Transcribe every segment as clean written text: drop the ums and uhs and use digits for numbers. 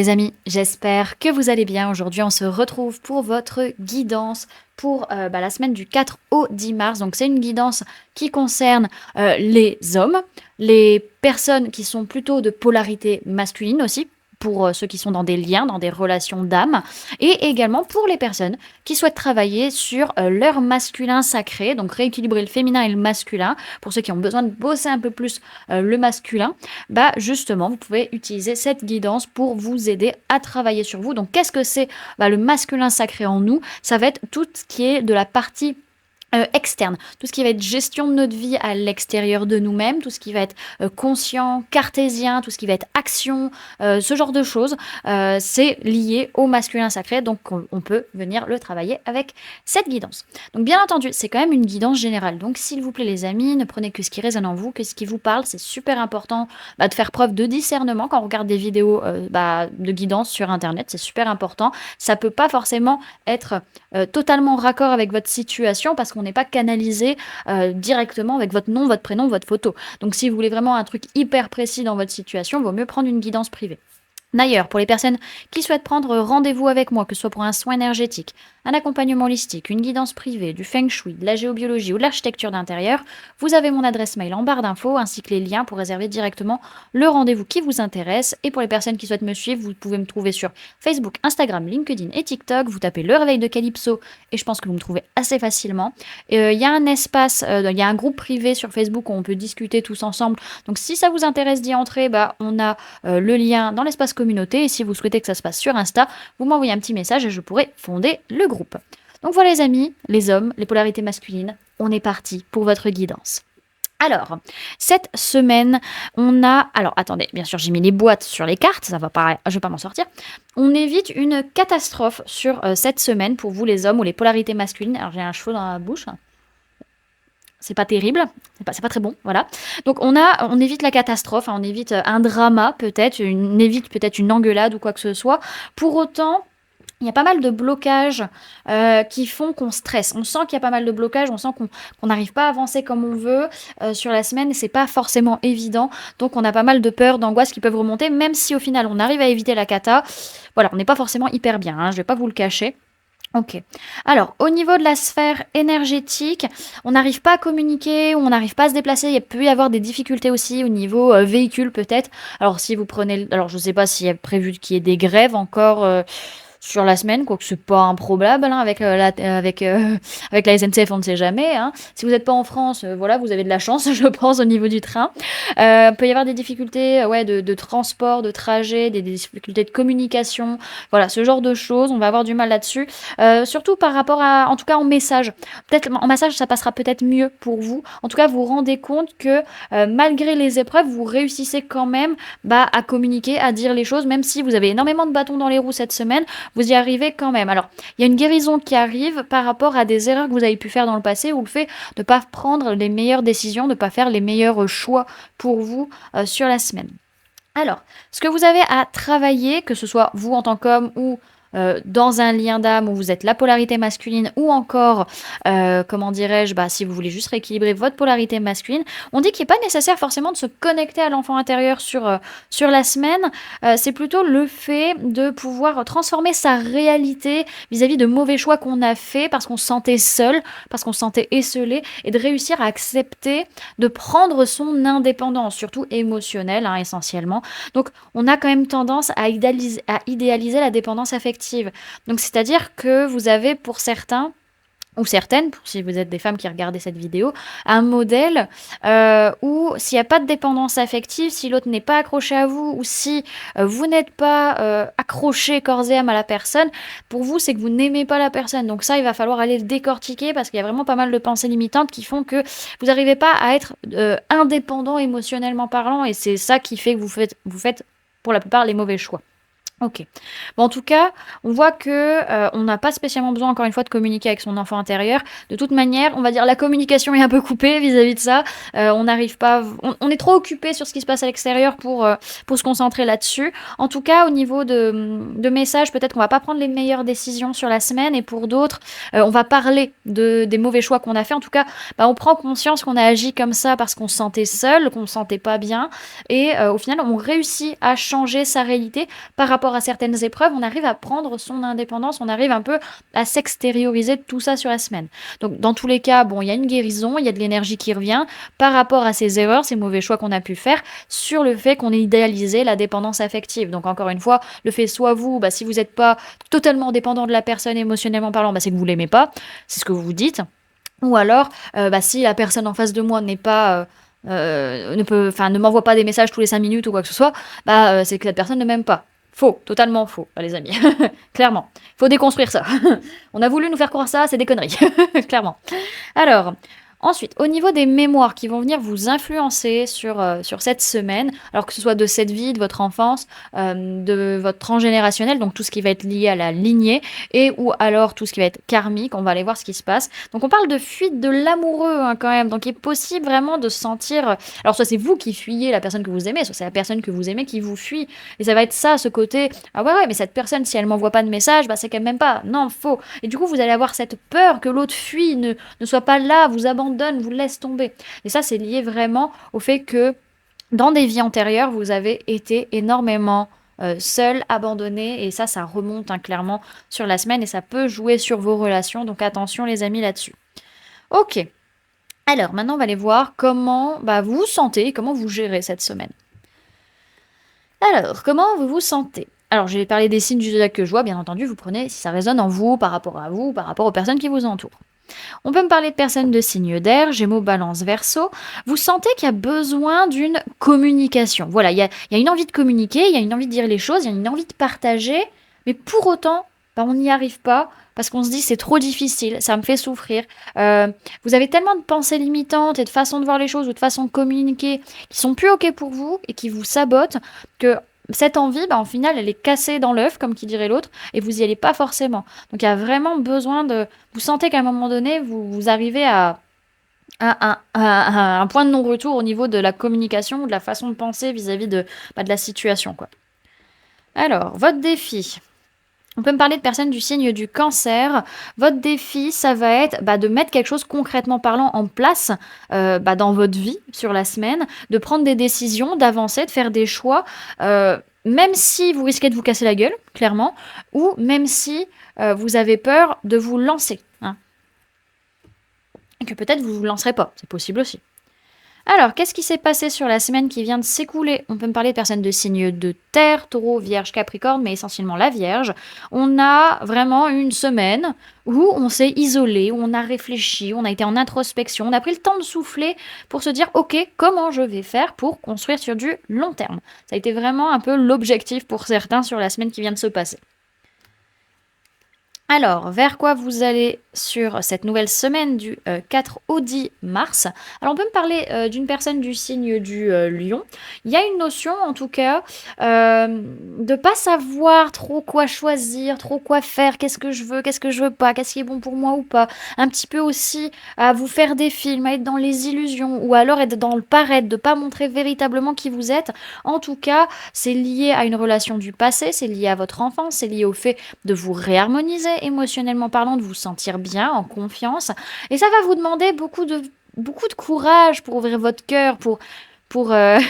les amis, j'espère que vous allez bien. Aujourd'hui, on se retrouve pour votre guidance pour la semaine du 4 au 10 mars. Donc, c'est une guidance qui concerne les hommes, les personnes qui sont plutôt de polarité masculine aussi, pour ceux qui sont dans des liens, dans des relations d'âme, et également pour les personnes qui souhaitent travailler sur leur masculin sacré, donc rééquilibrer le féminin et le masculin, pour ceux qui ont besoin de bosser un peu plus le masculin. Bah justement, vous pouvez utiliser cette guidance pour vous aider à travailler sur vous. Donc, qu'est-ce que c'est le masculin sacré en nous? Ça va être tout ce qui est de la partie externe, tout ce qui va être gestion de notre vie à l'extérieur de nous-mêmes, tout ce qui va être conscient, cartésien, tout ce qui va être action, ce genre de choses, c'est lié au masculin sacré, donc on peut venir le travailler avec cette guidance. Donc bien entendu, c'est quand même une guidance générale, donc s'il vous plaît les amis, ne prenez que ce qui résonne en vous, que ce qui vous parle, c'est super important de faire preuve de discernement quand on regarde des vidéos de guidance sur internet, c'est super important, ça peut pas forcément être totalement raccord avec votre situation parce qu'on n'est pas canalisé directement avec votre nom, votre prénom, votre photo. Donc si vous voulez vraiment un truc hyper précis dans votre situation, il vaut mieux prendre une guidance privée. D'ailleurs, pour les personnes qui souhaitent prendre rendez-vous avec moi, que ce soit pour un soin énergétique, un accompagnement holistique, une guidance privée, du feng shui, de la géobiologie ou de l'architecture d'intérieur, vous avez mon adresse mail en barre d'infos ainsi que les liens pour réserver directement le rendez-vous qui vous intéresse. Et pour les personnes qui souhaitent me suivre, vous pouvez me trouver sur Facebook, Instagram, LinkedIn et TikTok. Vous tapez le réveil de Calypso et je pense que vous me trouvez assez facilement. Il y a un espace, il y a un groupe privé sur Facebook où on peut discuter tous ensemble. Donc si ça vous intéresse d'y entrer, on a le lien dans l'espace communauté. Et si vous souhaitez que ça se passe sur Insta, vous m'envoyez un petit message et je pourrai fonder le groupe. Donc voilà les amis, les hommes, les polarités masculines, on est parti pour votre guidance. Alors, cette semaine, on a... Alors, attendez, bien sûr, j'ai mis les boîtes sur les cartes, ça va pas... Je vais pas m'en sortir. On évite une catastrophe sur cette semaine pour vous les hommes ou les polarités masculines. Alors, j'ai un cheveu dans la bouche. C'est pas terrible, c'est pas très bon, voilà. Donc on évite la catastrophe, on évite un drama peut-être, on évite peut-être une engueulade ou quoi que ce soit. Pour autant, il y a pas mal de blocages qui font qu'on stresse. On sent qu'il y a pas mal de blocages, on sent qu'on n'arrive pas à avancer comme on veut sur la semaine. C'est pas forcément évident. Donc on a pas mal de peurs, d'angoisses qui peuvent remonter, même si au final on arrive à éviter la cata. Voilà, on n'est pas forcément hyper bien, hein, je vais pas vous le cacher. Ok. Alors, au niveau de la sphère énergétique, on n'arrive pas à communiquer, on n'arrive pas à se déplacer. Il peut y avoir des difficultés aussi au niveau véhicule peut-être. Alors, si vous prenez... Alors, je ne sais pas s'il y a prévu qu'il y ait des grèves encore sur la semaine, quoique c'est pas improbable hein, avec la SNCF, on ne sait jamais. Hein. Si vous n'êtes pas en France, voilà, vous avez de la chance, je pense, au niveau du train. Peut y avoir des difficultés de transport, de trajet, des difficultés de communication. Voilà, ce genre de choses, on va avoir du mal là-dessus. Surtout par rapport à, en tout cas en message. Peut-être en message, ça passera peut-être mieux pour vous. En tout cas, vous vous rendez compte que malgré les épreuves, vous réussissez quand même à communiquer, à dire les choses, même si vous avez énormément de bâtons dans les roues cette semaine, vous y arrivez quand même. Alors, il y a une guérison qui arrive par rapport à des erreurs que vous avez pu faire dans le passé ou le fait de ne pas prendre les meilleures décisions, de ne pas faire les meilleurs choix pour vous sur la semaine. Alors, ce que vous avez à travailler, que ce soit vous en tant qu'homme ou dans un lien d'âme où vous êtes la polarité masculine ou encore, comment dirais-je, si vous voulez juste rééquilibrer votre polarité masculine, on dit qu'il n'est pas nécessaire forcément de se connecter à l'enfant intérieur sur la semaine, c'est plutôt le fait de pouvoir transformer sa réalité vis-à-vis de mauvais choix qu'on a fait parce qu'on se sentait seul, parce qu'on se sentait esseulé et de réussir à accepter de prendre son indépendance, surtout émotionnelle hein, essentiellement. Donc on a quand même tendance à idéaliser la dépendance affective. Donc, c'est-à-dire que vous avez pour certains ou certaines, si vous êtes des femmes qui regardez cette vidéo, un modèle où s'il n'y a pas de dépendance affective, si l'autre n'est pas accroché à vous ou si vous n'êtes pas accroché corps et âme à la personne, pour vous, c'est que vous n'aimez pas la personne. Donc ça, il va falloir aller le décortiquer parce qu'il y a vraiment pas mal de pensées limitantes qui font que vous n'arrivez pas à être indépendant émotionnellement parlant et c'est ça qui fait que vous faites pour la plupart les mauvais choix. Ok. Bon, en tout cas, on voit que on n'a pas spécialement besoin, encore une fois, de communiquer avec son enfant intérieur. De toute manière, on va dire la communication est un peu coupée vis-à-vis de ça. On n'arrive pas, on est trop occupé sur ce qui se passe à l'extérieur pour se concentrer là-dessus. En tout cas, au niveau de messages, peut-être qu'on va pas prendre les meilleures décisions sur la semaine, et pour d'autres, on va parler des mauvais choix qu'on a fait. En tout cas, on prend conscience qu'on a agi comme ça parce qu'on se sentait seul, qu'on se sentait pas bien, et au final, on réussit à changer sa réalité par rapport rapport à certaines épreuves, on arrive à prendre son indépendance, on arrive un peu à s'extérioriser de tout ça sur la semaine. Donc dans tous les cas, bon, il y a une guérison, il y a de l'énergie qui revient par rapport à ces erreurs, ces mauvais choix qu'on a pu faire, sur le fait qu'on ait idéalisé la dépendance affective. Donc encore une fois, le fait soit vous, si vous n'êtes pas totalement dépendant de la personne émotionnellement parlant, c'est que vous l'aimez pas, c'est ce que vous vous dites. Ou alors, si la personne en face de moi n'est pas, ne m'envoie pas des messages tous les 5 minutes ou quoi que ce soit, c'est que cette personne ne m'aime pas. Faux, totalement faux, les amis. Clairement. Il faut déconstruire ça. On a voulu nous faire croire ça, c'est des conneries. Clairement. Alors, ensuite, au niveau des mémoires qui vont venir vous influencer sur cette semaine, alors que ce soit de cette vie, de votre enfance, de votre transgénérationnel, donc tout ce qui va être lié à la lignée, et ou alors tout ce qui va être karmique, on va aller voir ce qui se passe. Donc on parle de fuite de l'amoureux quand même, donc il est possible vraiment de sentir... Alors soit c'est vous qui fuyez la personne que vous aimez, soit c'est la personne que vous aimez qui vous fuit, et ça va être ça, ce côté, ah ouais, mais cette personne, si elle m'envoie pas de message, c'est qu'elle m'aime pas. Non, faux. Et du coup, vous allez avoir cette peur que l'autre fuit, ne soit pas là, vous abandonne, vous laisse tomber. Et ça, c'est lié vraiment au fait que dans des vies antérieures, vous avez été énormément seul, abandonné, et ça remonte clairement sur la semaine, et ça peut jouer sur vos relations, donc attention les amis là-dessus. Ok, alors maintenant on va aller voir comment vous vous sentez, comment vous gérez cette semaine. Alors, comment vous vous sentez? Alors, j'ai parlé des signes du zodiaque que je vois, bien entendu, vous prenez si ça résonne en vous, par rapport à vous, par rapport aux personnes qui vous entourent. On peut me parler de personnes de signes d'air, Gémeaux, Balance, Verseau. Vous sentez qu'il y a besoin d'une communication. Voilà, il y a une envie de communiquer, il y a une envie de dire les choses, il y a une envie de partager, mais pour autant, on n'y arrive pas parce qu'on se dit c'est trop difficile, ça me fait souffrir. Vous avez tellement de pensées limitantes et de façons de voir les choses ou de façons de communiquer qui sont plus ok pour vous et qui vous sabotent que cette envie, en final, elle est cassée dans l'œuf, comme qui dirait l'autre, et vous y allez pas forcément. Donc il y a vraiment besoin de... Vous sentez qu'à un moment donné, vous arrivez à un point de non-retour au niveau de la communication ou de la façon de penser vis-à-vis de la situation, quoi. Alors, votre défi. On peut me parler de personnes du signe du Cancer. Votre défi, ça va être de mettre quelque chose concrètement parlant en place dans votre vie sur la semaine, de prendre des décisions, d'avancer, de faire des choix, même si vous risquez de vous casser la gueule, clairement, ou même si vous avez peur de vous lancer. Et que peut-être vous ne vous lancerez pas, c'est possible aussi. Alors, qu'est-ce qui s'est passé sur la semaine qui vient de s'écouler? On peut me parler de personnes de signes de terre, taureau, vierge, capricorne, mais essentiellement la vierge. On a vraiment une semaine où on s'est isolé, où on a réfléchi, on a été en introspection, on a pris le temps de souffler pour se dire « Ok, comment je vais faire pour construire sur du long terme ?» Ça a été vraiment un peu l'objectif pour certains sur la semaine qui vient de se passer. Alors, vers quoi vous allez sur cette nouvelle semaine du 4 au 10 mars? Alors, on peut me parler d'une personne du signe du Lion. Il y a une notion, en tout cas, de pas savoir trop quoi choisir, trop quoi faire, qu'est-ce que je veux pas, qu'est-ce qui est bon pour moi ou pas. Un petit peu aussi à vous faire des films, à être dans les illusions, ou alors être dans le paraître, de pas montrer véritablement qui vous êtes. En tout cas, c'est lié à une relation du passé, c'est lié à votre enfance, c'est lié au fait de vous réharmoniser émotionnellement parlant, de vous sentir bien, en confiance. Et ça va vous demander beaucoup de courage pour ouvrir votre cœur, pour ouvrir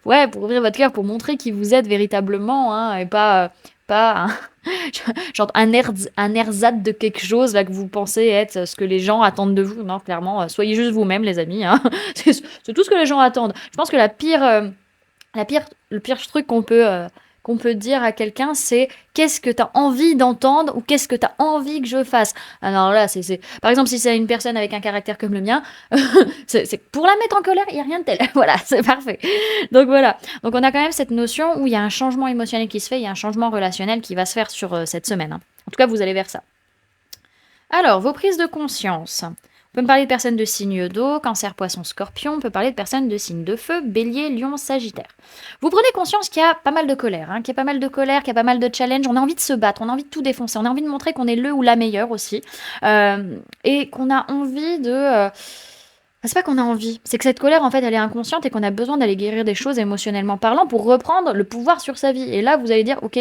votre cœur, pour montrer qui vous êtes véritablement, et pas genre un ersatz de quelque chose là que vous pensez être ce que les gens attendent de vous. Non, clairement, soyez juste vous-même, les amis. C'est tout ce que les gens attendent. Je pense que le pire truc qu'on peut dire à quelqu'un, c'est qu'est-ce que tu as envie d'entendre ou qu'est-ce que tu as envie que je fasse. Alors là, par exemple, si c'est une personne avec un caractère comme le mien, c'est pour la mettre en colère, il n'y a rien de tel. Voilà, c'est parfait. Donc voilà. Donc on a quand même cette notion où il y a un changement émotionnel qui se fait, il y a un changement relationnel qui va se faire sur cette semaine. En tout cas, vous allez vers ça. Alors, vos prises de conscience. On peut me parler de personnes de signes d'eau, cancer, poisson, scorpion. On peut parler de personnes de signes de feu, bélier, lion, sagittaire. Vous prenez conscience qu'il y a pas mal de colère, qu'il y a pas mal de colère, qu'il y a pas mal de challenges. On a envie de se battre, on a envie de tout défoncer, on a envie de montrer qu'on est le ou la meilleure aussi. Et qu'on a envie de... c'est pas qu'on a envie, c'est que cette colère, en fait, elle est inconsciente et qu'on a besoin d'aller guérir des choses émotionnellement parlant pour reprendre le pouvoir sur sa vie. Et là, vous allez dire, ok,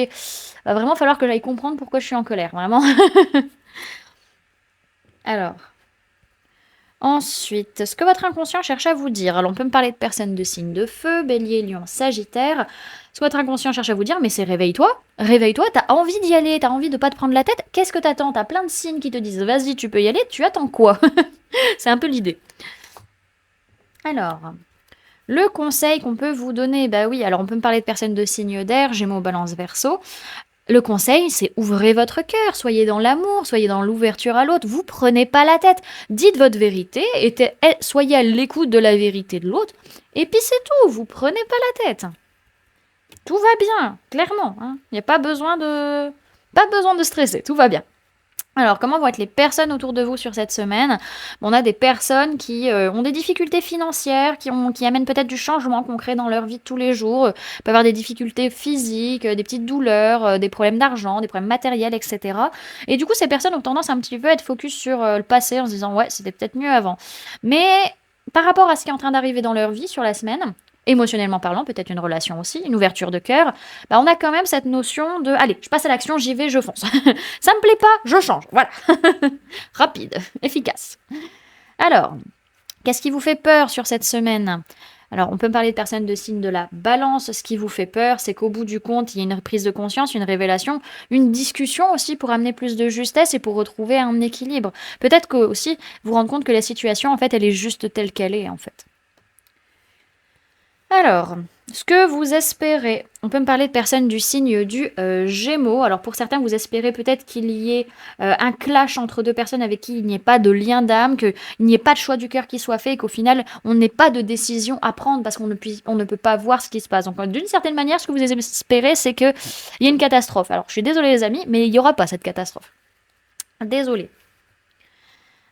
va vraiment falloir que j'aille comprendre pourquoi je suis en colère, vraiment. Alors... Ensuite, ce que votre inconscient cherche à vous dire. Alors, on peut me parler de personnes de signes de feu, bélier, lion, sagittaire. Ce que votre inconscient cherche à vous dire, mais c'est réveille-toi, t'as envie d'y aller, t'as envie de pas te prendre la tête. Qu'est-ce que t'attends? T'as plein de signes qui te disent, vas-y, tu peux y aller, tu attends quoi? C'est un peu l'idée. Alors, le conseil qu'on peut vous donner, bah oui, alors on peut me parler de personnes de signes d'air, Gémeaux, Balance, Verseau. Le conseil, c'est ouvrez votre cœur, soyez dans l'amour, soyez dans l'ouverture à l'autre, vous prenez pas la tête, dites votre vérité, et soyez à l'écoute de la vérité de l'autre, et puis c'est tout, vous prenez pas la tête. Tout va bien, clairement, hein. Il n'y a pas besoin de stresser, tout va bien. Alors, comment vont être les personnes autour de vous sur cette semaine? On a des personnes qui ont des difficultés financières, qui amènent peut-être du changement concret dans leur vie de tous les jours. Peuvent avoir des difficultés physiques, des petites douleurs, des problèmes d'argent, des problèmes matériels, etc. Et du coup, ces personnes ont tendance un petit peu à être focus sur le passé en se disant ouais, c'était peut-être mieux avant. Mais par rapport à ce qui est en train d'arriver dans leur vie sur la semaine, émotionnellement parlant, peut-être une relation aussi, une ouverture de cœur, bah on a quand même cette notion de allez, je passe à l'action, j'y vais, je fonce. Ça me plaît pas, je change. Voilà. Rapide, efficace. Alors, qu'est-ce qui vous fait peur sur cette semaine? Alors, on peut me parler de personnes de signe de la balance. Ce qui vous fait peur, c'est qu'au bout du compte, il y a une prise de conscience, une révélation, une discussion aussi pour amener plus de justesse et pour retrouver un équilibre. Peut-être que aussi vous rendre compte que la situation, en fait, elle est juste telle qu'elle est, en fait. Alors, ce que vous espérez, on peut me parler de personnes du signe du Gémeaux. Alors pour certains, vous espérez peut-être qu'il y ait un clash entre deux personnes avec qui il n'y ait pas de lien d'âme, qu'il n'y ait pas de choix du cœur qui soit fait, et qu'au final, on n'ait pas de décision à prendre parce qu'on ne peut pas voir ce qui se passe. Donc d'une certaine manière, ce que vous espérez, c'est qu'il y ait une catastrophe. Alors je suis désolée les amis, mais il n'y aura pas cette catastrophe. Désolée.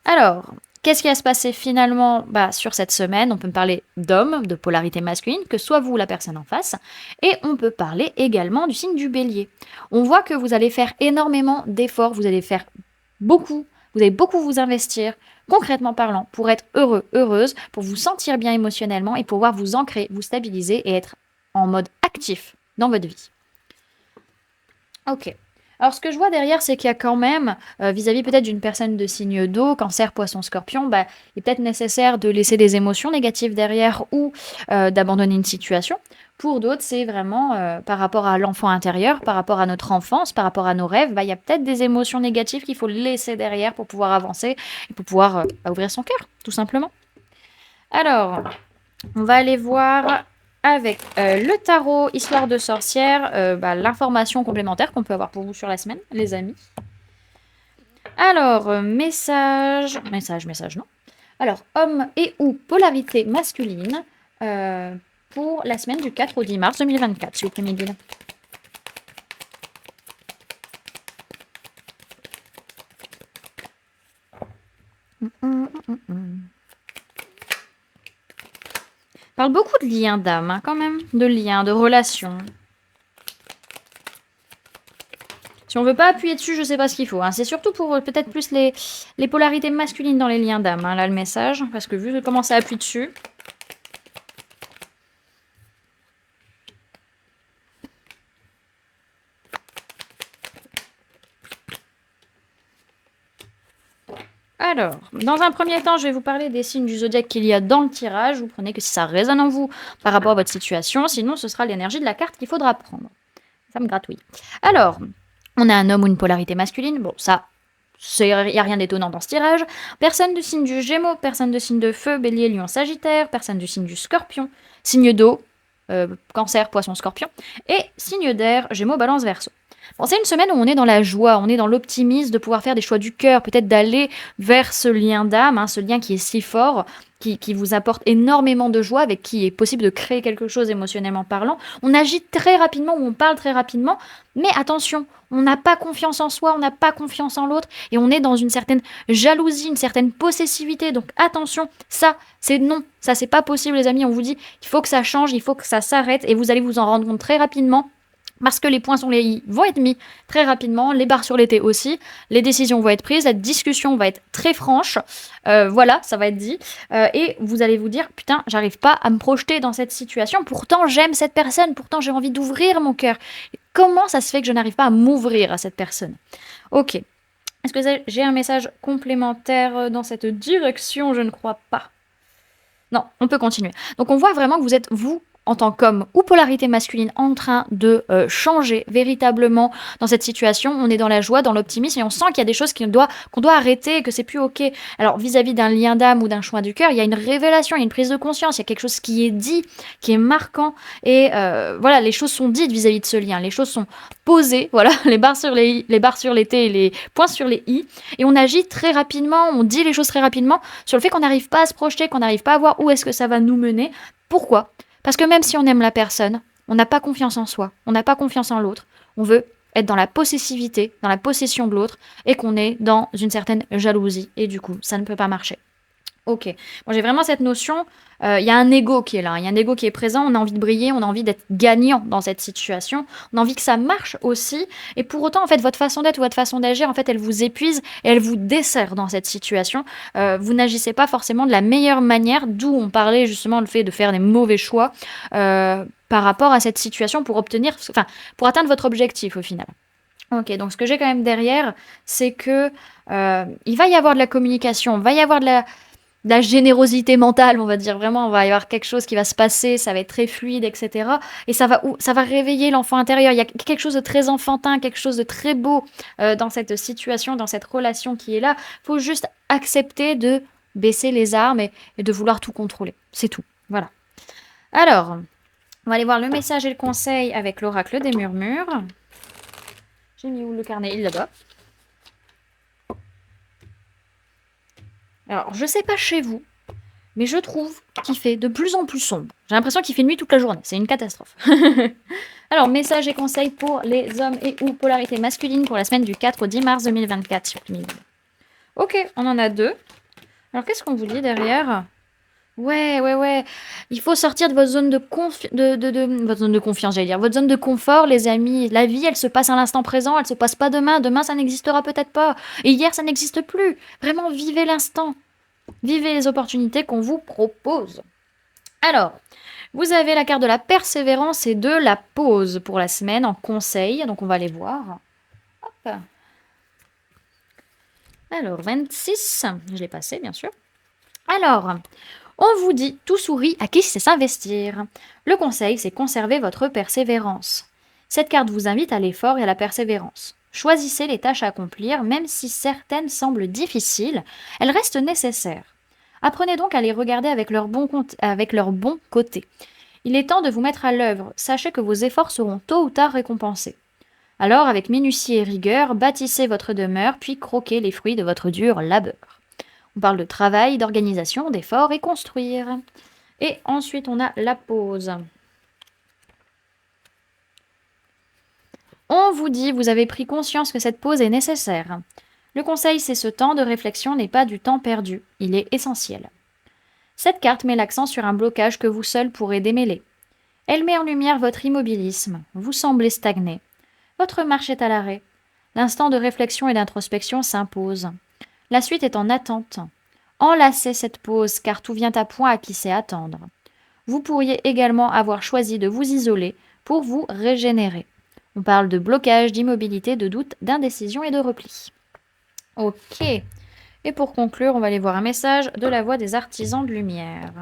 Alors, qu'est-ce qui va se passer finalement sur cette semaine? On peut me parler d'hommes, de polarité masculine, que soit vous ou la personne en face, et on peut parler également du signe du bélier. On voit que vous allez faire énormément d'efforts, vous allez faire beaucoup, vous allez beaucoup vous investir, concrètement parlant, pour être heureux, heureuse, pour vous sentir bien émotionnellement et pouvoir vous ancrer, vous stabiliser et être en mode actif dans votre vie. Ok. Alors, ce que je vois derrière, c'est qu'il y a quand même, vis-à-vis peut-être d'une personne de signe d'eau, cancer, poisson, scorpion, il est peut-être nécessaire de laisser des émotions négatives derrière ou d'abandonner une situation. Pour d'autres, c'est vraiment par rapport à l'enfant intérieur, par rapport à notre enfance, par rapport à nos rêves, il y a peut-être des émotions négatives qu'il faut laisser derrière pour pouvoir avancer et pour pouvoir ouvrir son cœur, tout simplement. Alors, on va aller voir avec le tarot, histoire de sorcière, l'information complémentaire qu'on peut avoir pour vous sur la semaine, les amis. Alors, message, non. Alors, homme et ou polarité masculine pour la semaine du 4 au 10 mars 2024, s'il vous plaît, Miguel. Parle beaucoup de liens d'âme, hein, quand même. De liens, de relations. Si on veut pas appuyer dessus, je sais pas ce qu'il faut. Hein. C'est surtout pour peut-être plus les polarités masculines dans les liens d'âme, hein, là, le message. Parce que vu comment ça appuie dessus... Alors, dans un premier temps, je vais vous parler des signes du zodiaque qu'il y a dans le tirage. Vous prenez que si ça résonne en vous par rapport à votre situation. Sinon, ce sera l'énergie de la carte qu'il faudra prendre. Ça me gratouille. Alors, on a un homme ou une polarité masculine. Bon, ça, il n'y a rien d'étonnant dans ce tirage. Personne du signe du Gémeaux, personne de signe de feu, bélier, lion, sagittaire, personne du signe du scorpion, signe d'eau, cancer, poisson, scorpion, et signe d'air, Gémeaux, balance, verseau. Bon, c'est une semaine où on est dans la joie, on est dans l'optimisme de pouvoir faire des choix du cœur, peut-être d'aller vers ce lien d'âme, hein, ce lien qui est si fort, qui vous apporte énormément de joie, avec qui il est possible de créer quelque chose émotionnellement parlant. On agit très rapidement ou on parle très rapidement, mais attention, on n'a pas confiance en soi, on n'a pas confiance en l'autre, et on est dans une certaine jalousie, une certaine possessivité. Donc attention, ça, c'est non, ça c'est pas possible les amis, on vous dit, il faut que ça change, il faut que ça s'arrête, et vous allez vous en rendre compte très rapidement. Parce que les points sur les i vont être mis très rapidement, les barres sur les t aussi, les décisions vont être prises, la discussion va être très franche, voilà, ça va être dit, et vous allez vous dire, putain, j'arrive pas à me projeter dans cette situation, pourtant j'aime cette personne, pourtant j'ai envie d'ouvrir mon cœur. Comment ça se fait que je n'arrive pas à m'ouvrir à cette personne? Ok. Est-ce que j'ai un message complémentaire dans cette direction? Je ne crois pas. Non, on peut continuer. Donc on voit vraiment que vous êtes, vous, en tant qu'homme ou polarité masculine, en train de changer véritablement dans cette situation. On est dans la joie, dans l'optimisme, et on sent qu'il y a des choses qu'on doit arrêter, et que c'est plus OK. Alors vis-à-vis d'un lien d'âme ou d'un choix du cœur, il y a une révélation, il y a une prise de conscience, il y a quelque chose qui est dit, qui est marquant, et voilà, les choses sont dites vis-à-vis de ce lien, les choses sont posées, voilà, les barres sur les T et les points sur les I, et on agit très rapidement, on dit les choses très rapidement, sur le fait qu'on n'arrive pas à se projeter, qu'on n'arrive pas à voir où est-ce que ça va nous mener. Pourquoi? Parce que même si on aime la personne, on n'a pas confiance en soi, on n'a pas confiance en l'autre, on veut être dans la possessivité, dans la possession de l'autre, et qu'on est dans une certaine jalousie, et du coup, ça ne peut pas marcher. Ok, moi j'ai vraiment cette notion, il y a un ego qui est là, il y a un ego qui est présent, on a envie de briller, on a envie d'être gagnant dans cette situation, on a envie que ça marche aussi, et pour autant, en fait, votre façon d'être ou votre façon d'agir, en fait, elle vous épuise et elle vous dessert dans cette situation. Vous n'agissez pas forcément de la meilleure manière, d'où on parlait justement le fait de faire des mauvais choix par rapport à cette situation pour obtenir, enfin, pour atteindre votre objectif au final. Ok, donc ce que j'ai quand même derrière, c'est que il va y avoir de la communication, il va y avoir de la générosité mentale, on va dire vraiment, on va y avoir quelque chose qui va se passer, ça va être très fluide, etc. Et ça va réveiller l'enfant intérieur. Il y a quelque chose de très enfantin, quelque chose de très beau dans cette situation, dans cette relation qui est là. Il faut juste accepter de baisser les armes et de vouloir tout contrôler. C'est tout. Voilà. Alors, on va aller voir le message et le conseil avec l'oracle des murmures. J'ai mis où le carnet? Il est là-bas. Alors, je sais pas chez vous, mais je trouve qu'il fait de plus en plus sombre. J'ai l'impression qu'il fait nuit toute la journée. C'est une catastrophe. Alors, message et conseil pour les hommes et ou polarité masculine pour la semaine du 4 au 10 mars 2024. Sur ok, on en a deux. Alors, qu'est-ce qu'on vous dit derrière? Ouais. Il faut sortir de votre zone de, votre zone de confiance, j'allais dire. Votre zone de confort, les amis. La vie, elle se passe à l'instant présent, elle se passe pas demain. Demain, ça n'existera peut-être pas. Et hier, ça n'existe plus. Vraiment, vivez l'instant. Vivez les opportunités qu'on vous propose. Alors, vous avez la carte de la persévérance et de la pause pour la semaine en conseil. Donc, on va les voir. Hop. Alors, 26. Je l'ai passé, bien sûr. Alors, on vous dit tout sourit à qui sait s'investir. Le conseil, c'est conserver votre persévérance. Cette carte vous invite à l'effort et à la persévérance. Choisissez les tâches à accomplir, même si certaines semblent difficiles, elles restent nécessaires. Apprenez donc à les regarder avec leur bon côté. Il est temps de vous mettre à l'œuvre. Sachez que vos efforts seront tôt ou tard récompensés. Alors, avec minutie et rigueur, bâtissez votre demeure, puis croquez les fruits de votre dur labeur. On parle de travail, d'organisation, d'effort et construire. Et ensuite, on a la pause. On vous dit, vous avez pris conscience que cette pause est nécessaire. Le conseil, c'est ce temps de réflexion n'est pas du temps perdu, il est essentiel. Cette carte met l'accent sur un blocage que vous seul pourrez démêler. Elle met en lumière votre immobilisme, vous semblez stagner. Votre marche est à l'arrêt. L'instant de réflexion et d'introspection s'impose. La suite est en attente. Enlacez cette pause car tout vient à point à qui sait attendre. Vous pourriez également avoir choisi de vous isoler pour vous régénérer. On parle de blocage, d'immobilité, de doute, d'indécision et de repli. Ok. Et pour conclure, on va aller voir un message de la voix des artisans de lumière.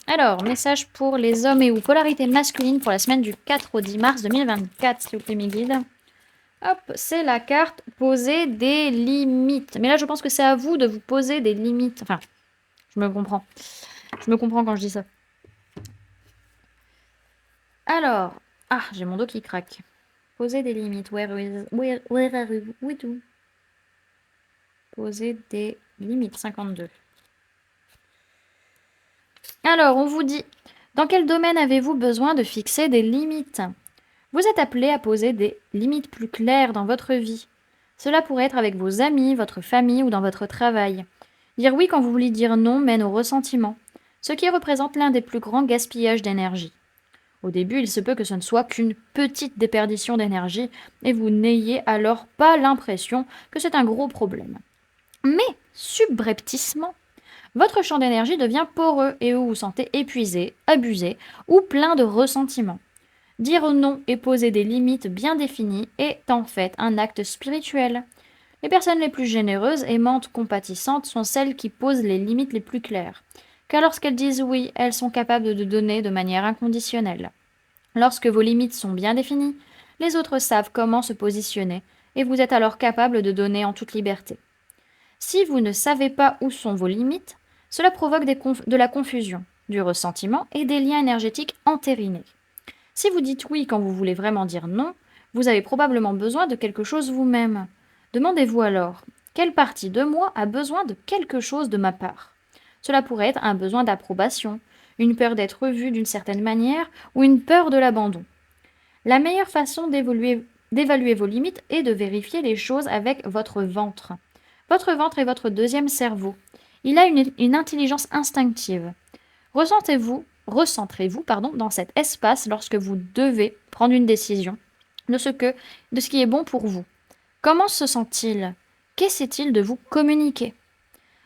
Alors, message pour les hommes et ou polarité masculine pour la semaine du 4 au 10 mars 2024, s'il vous plaît, mes guides. Hop, c'est la carte poser des limites. Mais là, je pense que c'est à vous de vous poser des limites. Enfin, je me comprends. Je me comprends quand je dis ça. Alors, ah, j'ai mon dos qui craque. Poser des limites. Where are you? We do. Poser des limites. 52. Alors, on vous dit, dans quel domaine avez-vous besoin de fixer des limites? Vous êtes appelé à poser des limites plus claires dans votre vie. Cela pourrait être avec vos amis, votre famille ou dans votre travail. Dire oui quand vous voulez dire non mène au ressentiment, ce qui représente l'un des plus grands gaspillages d'énergie. Au début, il se peut que ce ne soit qu'une petite déperdition d'énergie et vous n'ayez alors pas l'impression que c'est un gros problème. Mais, subrepticement, votre champ d'énergie devient poreux et vous vous sentez épuisé, abusé ou plein de ressentiments. Dire non et poser des limites bien définies est en fait un acte spirituel. Les personnes les plus généreuses, aimantes, compatissantes sont celles qui posent les limites les plus claires. Car lorsqu'elles disent oui, elles sont capables de donner de manière inconditionnelle. Lorsque vos limites sont bien définies, les autres savent comment se positionner et vous êtes alors capable de donner en toute liberté. Si vous ne savez pas où sont vos limites, cela provoque de la confusion, du ressentiment et des liens énergétiques entérinés. Si vous dites oui quand vous voulez vraiment dire non, vous avez probablement besoin de quelque chose vous-même. Demandez-vous alors, quelle partie de moi a besoin de quelque chose de ma part? Cela pourrait être un besoin d'approbation, une peur d'être vue d'une certaine manière ou une peur de l'abandon. La meilleure façon d'évaluer vos limites est de vérifier les choses avec votre ventre. Votre ventre est votre deuxième cerveau. Il a une intelligence instinctive. Recentrez-vous dans cet espace lorsque vous devez prendre une décision de ce qui est bon pour vous. Comment se sent-il? Qu'essaie-t-il de vous communiquer?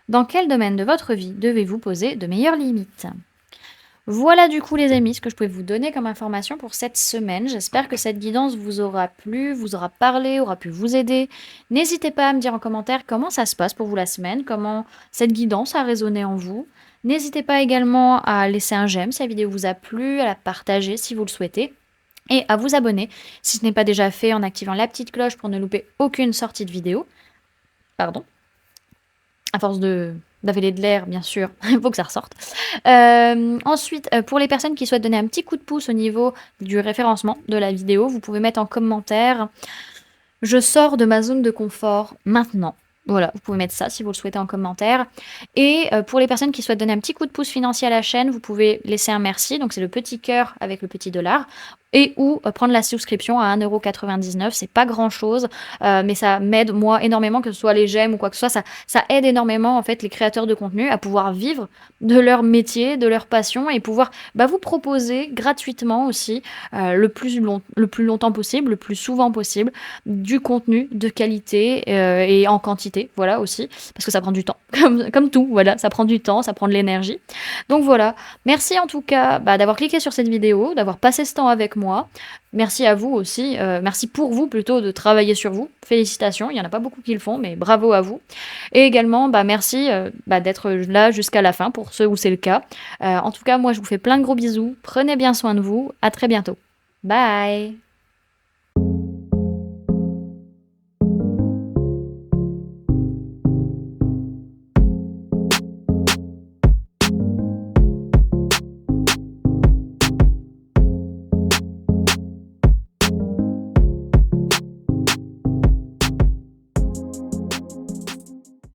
Dans quel domaine de votre vie devez-vous poser de meilleures limites? Voilà du coup les amis, ce que je pouvais vous donner comme information pour cette semaine. J'espère que cette guidance vous aura plu, vous aura parlé, aura pu vous aider. N'hésitez pas à me dire en commentaire comment ça se passe pour vous la semaine, comment cette guidance a résonné en vous. N'hésitez pas également à laisser un j'aime si la vidéo vous a plu, à la partager si vous le souhaitez. Et à vous abonner si ce n'est pas déjà fait en activant la petite cloche pour ne louper aucune sortie de vidéo. Pardon. À force d'avaler de l'air, bien sûr, il faut que ça ressorte. Ensuite, pour les personnes qui souhaitent donner un petit coup de pouce au niveau du référencement de la vidéo, vous pouvez mettre en commentaire « Je sors de ma zone de confort maintenant ». Voilà, vous pouvez mettre ça si vous le souhaitez en commentaire. Et pour les personnes qui souhaitent donner un petit coup de pouce financier à la chaîne, vous pouvez laisser un merci, donc c'est le petit cœur avec le petit dollar, et ou prendre la souscription à 1,99 €. C'est pas grand-chose, mais ça m'aide moi énormément, que ce soit les j'aime ou quoi que ce soit. Ça aide énormément en fait les créateurs de contenu à pouvoir vivre de leur métier, de leur passion et pouvoir vous proposer gratuitement aussi le plus longtemps possible, le plus souvent possible, du contenu de qualité et en quantité, voilà aussi, parce que ça prend du temps, comme tout, voilà, ça prend du temps, ça prend de l'énergie. Donc voilà, merci en tout cas d'avoir cliqué sur cette vidéo, d'avoir passé ce temps avec moi. Merci à vous aussi, merci pour vous plutôt de travailler sur vous. Félicitations, il n'y en a pas beaucoup qui le font, mais bravo à vous. Et également, merci d'être là jusqu'à la fin pour ceux où c'est le cas. En tout cas, moi je vous fais plein de gros bisous, prenez bien soin de vous, à très bientôt. Bye!